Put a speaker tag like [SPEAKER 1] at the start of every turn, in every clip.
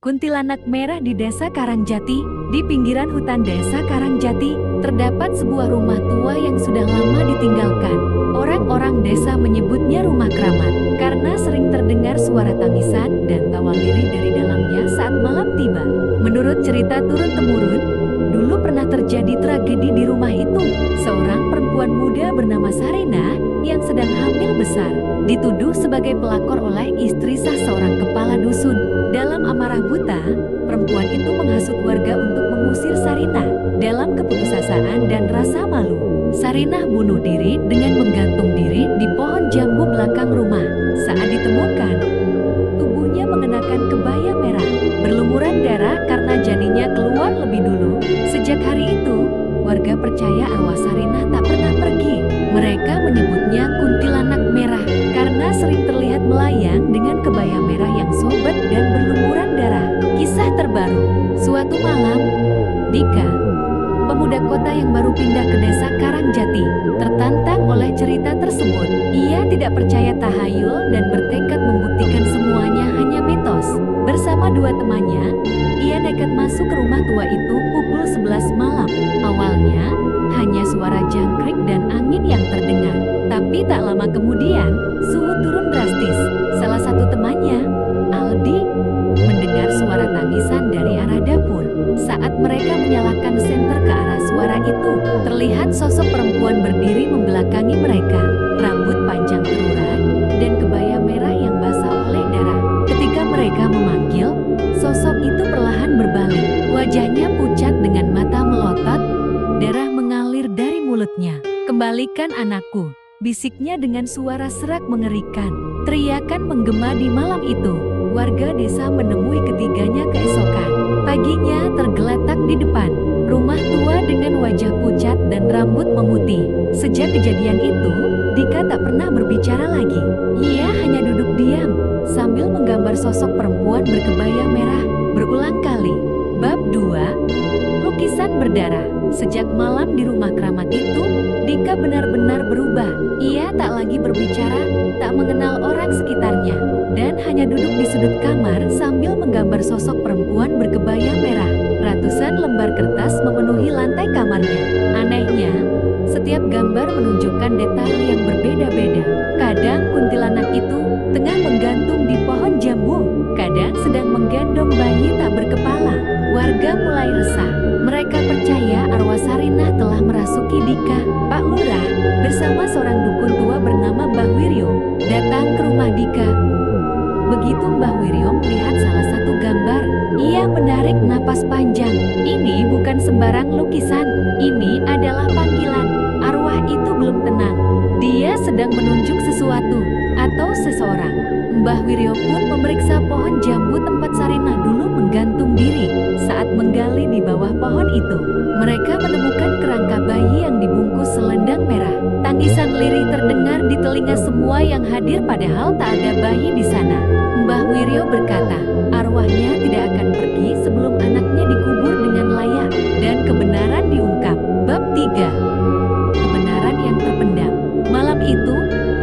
[SPEAKER 1] Kuntilanak merah di Desa Karangjati. Di pinggiran hutan Desa Karangjati, terdapat sebuah rumah tua yang sudah lama ditinggalkan. Orang-orang desa menyebutnya rumah keramat, karena sering terdengar suara tangisan dan tawa lirih dari dalamnya saat malam tiba. Menurut cerita turun-temurun, dulu pernah terjadi tragedi di rumah itu. Seorang perempuan muda bernama Sarinah yang sedang hamil besar, dituduh sebagai pelakor oleh istri sah seorang kepala dusun. Dalam amarah buta, perempuan itu menghasut warga untuk mengusir Sarinah. Dalam keputusasaan dan rasa malu, Sarinah bunuh diri dengan menggantung diri di pohon jambu belakang rumah. Saat ditemukan, tubuhnya mengenakan kebaya merah, berlumuran darah karena janinnya keluar lebih dulu. Sejak hari itu, warga percaya arwah Sarinah tak pernah pergi. Mereka menyebutnya kuntilanak merah karena sering terlihat melayang dengan kebaya merah yang sobek dan berlumuran darah. Kisah terbaru, suatu malam, Dika, pemuda kota yang baru pindah ke Desa Karangjati, tertantang oleh cerita tersebut. Ia tidak percaya tahayul dan bertekad membuktikan semuanya hanya mitos. Bersama dua temannya, ia nekat masuk ke rumah tua itu pukul 11 malam. Awalnya, hanya suara jangkrik dan angin yang terdengar. Tapi tak lama kemudian, suhu turun drastis. Salah satu temannya, Aldi, mendengar suara tangisan dari arah dapur. Saat mereka menyalakan senter ke arah suara itu, terlihat sosok perempuan berdiri membelakangi mereka. Rambut panjang terurai dan kebaya merah yang basah oleh darah. Ketika mereka memanggil, sosok itu perlahan berbalik. Wajahnya pucat dengan mata melotot, darah mengalir dari mulutnya. "Kembalikan anakku," bisiknya dengan suara serak mengerikan. Teriakan menggema di malam itu. Warga desa menemui ketiganya keesokan. Paginya tergeletak di depan rumah tua dengan wajah pucat dan rambut memutih. Sejak kejadian itu, Dika tak pernah berbicara lagi. Ia hanya duduk diam sambil menggambar sosok perempuan berkebaya merah berulang kali. Bab 2, Lukisan Berdarah. Sejak malam di rumah keramat itu, Dika benar-benar berubah. Ia tak lagi berbicara, tak mengenal orang sekitarnya, dan hanya duduk di sudut kamar sambil menggambar sosok perempuan berkebaya merah. Ratusan lembar kertas memenuhi lantai kamarnya. Anehnya, setiap gambar menunjukkan detail yang berbeda-beda. Kadang kuntilanak itu tengah menggantung di pohon jambu, kadang sedang menggendong bayi tak berkepala. Warga mulai resah. Mereka percaya arwah Sarinah telah merasuki Dika. Pak Lurah bersama seorang dukun tua bernama Mbah Wiryo datang ke rumah Dika. Begitu Mbah Wiryo melihat salah satu gambar, ia menarik napas panjang. Ini bukan sembarang lukisan, ini adalah panggilan. Arwah itu belum tenang. Dia sedang menunjuk sesuatu atau seseorang. Mbah Wiryo pun memeriksa pohon jambu tempat Sarinah dulu menggantung diri. Saat menggali di bawah pohon itu, mereka menemukan kerangka bayi yang dibungkus selendang merah. Tangisan lirih terdengar di telinga semua yang hadir padahal tak ada bayi di sana. Mbah Wiryo berkata, arwahnya tidak akan pergi sebelum anaknya dikubur dengan layak dan kebenaran diungkap. Bab 3, Kebenaran yang terpendam. Malam itu,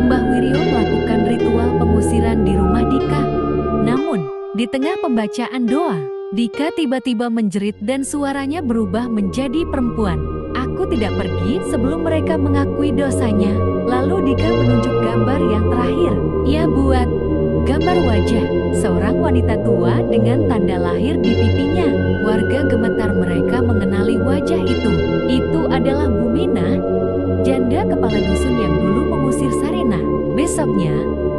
[SPEAKER 1] Mbah Wiryo melakukan ritual pengusiran di rumah Dika. Namun, di tengah pembacaan doa, Dika tiba-tiba menjerit dan suaranya berubah menjadi perempuan. "Aku tidak pergi sebelum mereka mengakui dosanya." Lalu Dika menunjuk gambar yang terakhir. Ia buat gambar wajah seorang wanita tua dengan tanda lahir di pipinya. Warga gemetar, mereka mengenali wajah itu. Itu adalah Bumina, janda kepala dusun yang dulu mengusir Sarinah. Besoknya,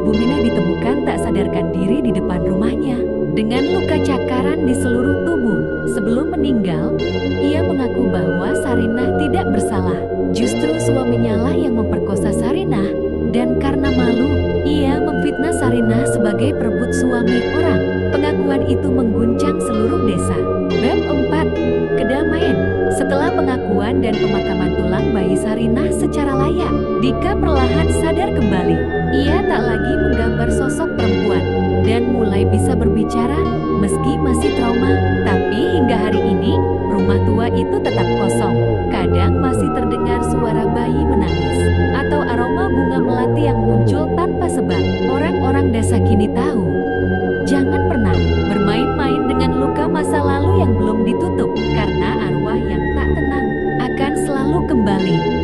[SPEAKER 1] Bumina ditemukan tak sadarkan diri di depan rumahnya, dengan luka cakaran di seluruh tubuh. Sebelum meninggal, ia mengaku bahwa Sarinah tidak bersalah. Justru suaminya lah yang memperkosa Sarinah, dan karena malu, ia memfitnah Sarinah sebagai perebut suami orang. Pengakuan itu mengguncang seluruh desa. Bab 4, Kedamaian. Setelah pengakuan dan pemakaman tulang bayi Sarinah secara layak, Dika perlahan sadar kembali. Ia tak lagi menggambar sosok perempuan dan mulai bisa berbicara meski masih trauma. Tapi hingga hari ini, rumah tua itu tetap kosong. Kadang masih terdengar suara bayi menangis atau aroma bunga melati yang muncul tanpa sebab. Orang-orang desa kini tahu, jangan pernah bermain-main dengan ditutup, karena arwah yang tak tenang akan selalu kembali.